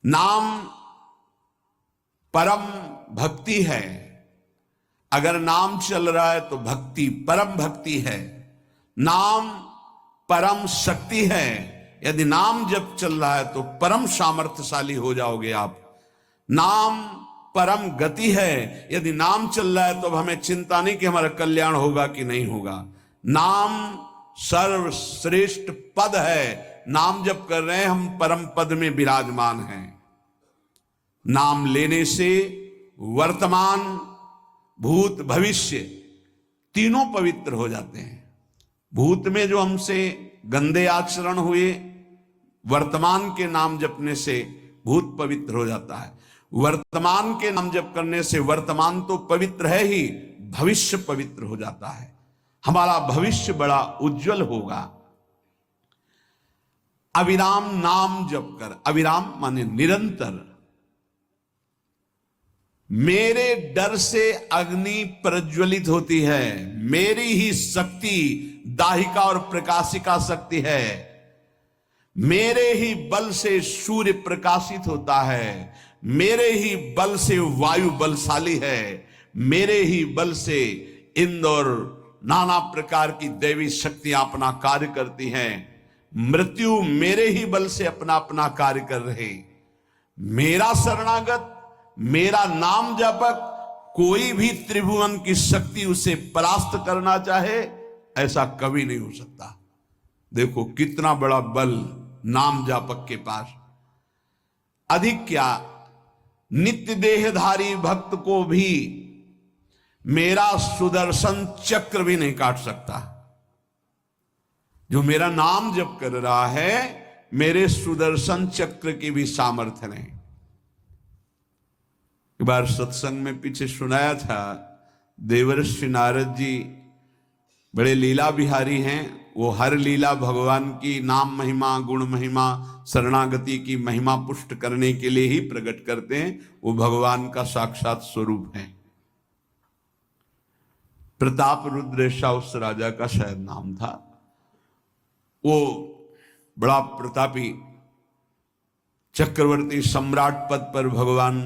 नाम परम भक्ति है। अगर नाम चल रहा है तो भक्ति परम भक्ति है। नाम परम शक्ति है। यदि नाम जब चल रहा है तो परम सामर्थ्यशाली हो जाओगे आप। नाम परम गति है। यदि नाम चल रहा है तो अब हमें चिंता नहीं कि हमारा कल्याण होगा कि नहीं होगा। नाम सर्वश्रेष्ठ पद है। नाम जब कर रहे हैं हम परम पद में विराजमान हैं। नाम लेने से वर्तमान भूत भविष्य तीनों पवित्र हो जाते हैं। भूत में जो हमसे गंदे आचरण हुए, वर्तमान के नाम जपने से भूत पवित्र हो जाता है। वर्तमान के नाम जप करने से वर्तमान तो पवित्र है ही, भविष्य पवित्र हो जाता है। हमारा भविष्य बड़ा उज्जवल होगा। अविराम नाम जप कर, अविराम माने निरंतर। मेरे डर से अग्नि प्रज्वलित होती है। मेरी ही शक्ति दाहिका और प्रकाशिका शक्ति है। मेरे ही बल से सूर्य प्रकाशित होता है। मेरे ही बल से वायु बलशाली है। मेरे ही बल से इंद्र और नाना प्रकार की दैवी शक्तियां अपना कार्य करती हैं। मृत्यु मेरे ही बल से अपना अपना कार्य कर रहे। मेरा शरणागत, मेरा नाम जापक, कोई भी त्रिभुवन की शक्ति उसे परास्त करना चाहे ऐसा कभी नहीं हो सकता। देखो कितना बड़ा बल नाम जापक के पास। अधिक क्या, नित्य देहधारी भक्त को भी मेरा सुदर्शन चक्र भी नहीं काट सकता। जो मेरा नाम जप कर रहा है, मेरे सुदर्शन चक्र की भी सामर्थ्य नहीं। एक बार सत्संग में पीछे सुनाया था, देवर्षि नारद जी बड़े लीला बिहारी हैं। वो हर लीला भगवान की नाम महिमा, गुण महिमा, शरणागति की महिमा पुष्ट करने के लिए ही प्रकट करते हैं। वो भगवान का साक्षात स्वरूप है। प्रताप रुद्र ऐसा उस राजा का शायद नाम था। वो बड़ा प्रतापी चक्रवर्ती सम्राट पद पर भगवान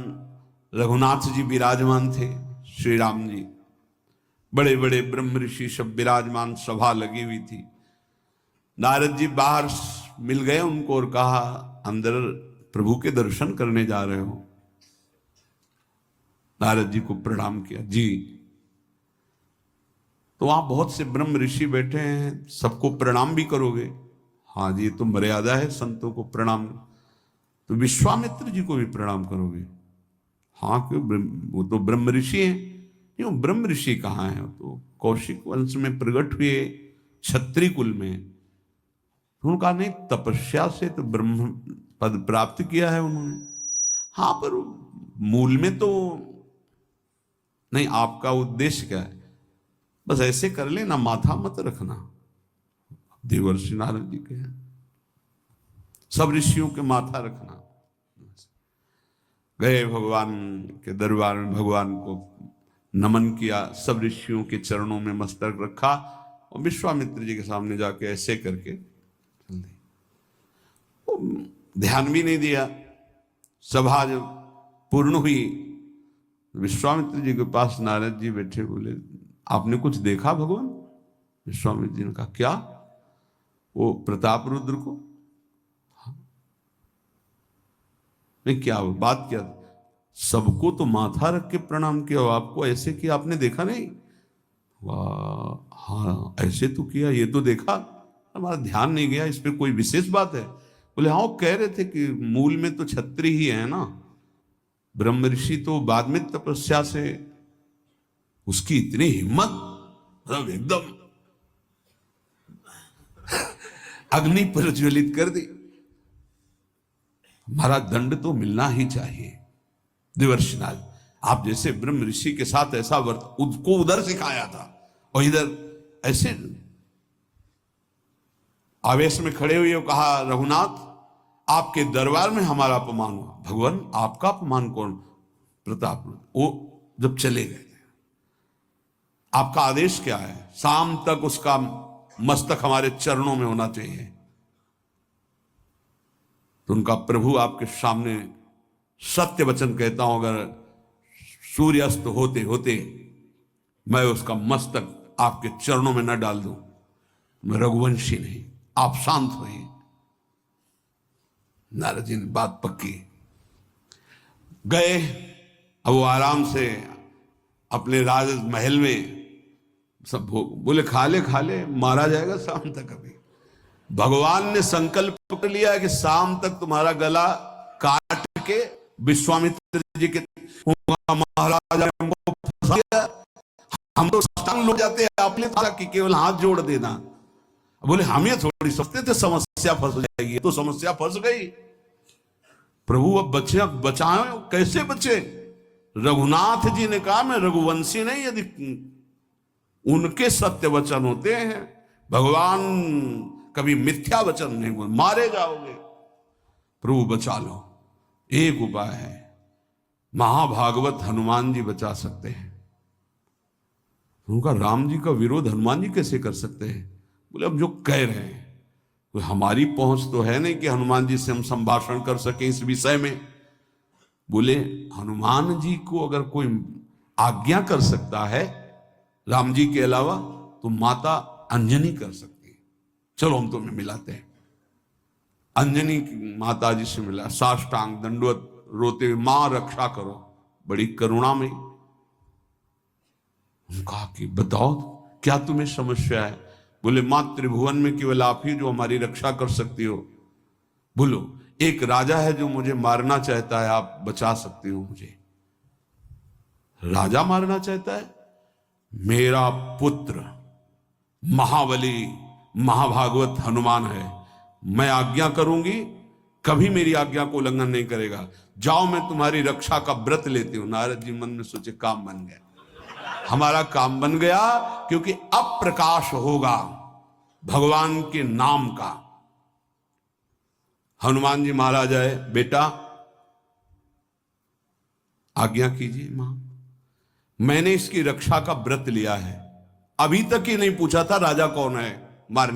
रघुनाथ जी विराजमान थे। श्री राम जी, बड़े बड़े ब्रह्म ऋषि सब विराजमान, सभा लगी हुई थी। नारद जी बाहर मिल गए उनको और कहा, अंदर प्रभु के दर्शन करने जा रहे हो? नारद जी को प्रणाम किया। जी। तो वहां बहुत से ब्रह्म ऋषि बैठे हैं, सबको प्रणाम भी करोगे? हाँ जी, तो मर्यादा है संतों को प्रणाम। तो विश्वामित्र जी को भी प्रणाम करोगे? हाँ, क्यों, वो तो ब्रह्म ऋषि हैं। नहीं, वो ब्रह्म ऋषि कहाँ हैं? तो कौशिक वंश में प्रकट हुए, क्षत्रिय कुल में। उनका नहीं, तपस्या से तो ब्रह्म पद प्राप्त किया है उन्होंने। हाँ, पर मूल में तो नहीं। आपका उद्देश्य क्या है? बस ऐसे कर लेना, माथा मत रखना। देवर्षि नारद जी के सब ऋषियों के माथा रखना। गए भगवान के दरबार में, भगवान को नमन किया, सब ऋषियों के चरणों में मस्तक रखा और विश्वामित्र जी के सामने जाके ऐसे करके चल दी। ध्यान भी नहीं दिया। सभा जब पूर्ण हुई, विश्वामित्र जी के पास नारद जी बैठे, बोले, आपने कुछ देखा भगवान? विश्वामित्र जी ने कहा, क्या? वो प्रताप रुद्र को? नहीं, क्या बात क्या? सबको तो माथा रख के प्रणाम किया, आपको ऐसे किया, आपने देखा नहीं? वाह, हाँ ऐसे तो किया, ये तो देखा, हमारा ध्यान नहीं गया। इस पे कोई विशेष बात है? बोले, हाँ, वो कह रहे थे कि मूल में तो क्षत्रिय ही है ना, ब्रह्म ऋषि तो बाद में तपस्या से। उसकी इतनी हिम्मत, मतलब एकदम अग्नि प्रज्वलित कर दी। हमारा दंड तो मिलना ही चाहिए। देवर्षि नारद, आप जैसे ब्रह्म ऋषि के साथ ऐसा वर्त उसको उधर सिखाया था और इधर ऐसे आवेश में खड़े हुए कहा, रघुनाथ, आपके दरबार में हमारा अपमान हुआ। भगवान, आपका अपमान कौन? प्रताप। वो जब चले गए, आपका आदेश क्या है? शाम तक उसका मस्तक हमारे चरणों में होना चाहिए। तो उनका प्रभु आपके सामने सत्य वचन कहता हूं, अगर सूर्यास्त होते होते मैं उसका मस्तक आपके चरणों में न डाल दूं, मैं रघुवंशी नहीं। आप शांत होइए। नारद जी ने बात पक्की। गए, अब वो आराम से अपने राज महल में सब बोले खा ले, मारा जाएगा शाम तक। अभी भगवान ने संकल्प कर लिया कि शाम तक तुम्हारा गला काट के विश्वामित्र जी के महाराजा हमको फंसा दिया। हम तो साष्टांग लोग जाते हैं, आपने था कि केवल हाथ जोड़ देना। बोले हम ये थोड़ी सोचते थे समस्या फंस जाएगी, तो समस्या फंस गई। प्रभु अब बचे, बचाए कैसे बचे? रघुनाथ जी ने कहा मैं रघुवंशी नहीं, यदि उनके सत्य वचन होते हैं, भगवान कभी मिथ्या वचन नहीं बोल, मारे जाओगे। प्रभु बचा लो। एक उपाय है, महाभागवत हनुमान जी बचा सकते हैं। उनका राम जी का विरोध हनुमान जी कैसे कर सकते हैं? बोले अब जो कह रहे हैं, तो हमारी पहुंच तो है नहीं कि हनुमान जी से हम संभाषण कर सके इस विषय में। बोले हनुमान जी को अगर कोई आज्ञा कर सकता है राम जी के अलावा, तो माता अंजनी कर सकती है। चलो हम तुम्हें मिलाते हैं। अंजनी माता जी से मिला, साष्टांग दंडवत रोते हुए, मां रक्षा करो, बड़ी करुणा में। कहा कि बताओ क्या तुम्हें समस्या है? बोले मां त्रिभुवन में केवल आप ही जो हमारी रक्षा कर सकती हो। बोलो एक राजा है जो मुझे मारना चाहता है, आप बचा सकती हो मुझे? राजा मारना चाहता है? मेरा पुत्र महाबली महाभागवत हनुमान है, मैं आज्ञा करूंगी, कभी मेरी आज्ञा को उल्लंघन नहीं करेगा। जाओ मैं तुम्हारी रक्षा का व्रत लेती हूं। नारद जी मन में सोचे काम बन गया, हमारा काम बन गया, क्योंकि अब प्रकाश होगा भगवान के नाम का। हनुमान जी महाराज आए, बेटा आज्ञा कीजिए मां, मैंने इसकी रक्षा का व्रत लिया है। अभी तक ही नहीं पूछा था राजा कौन है मारने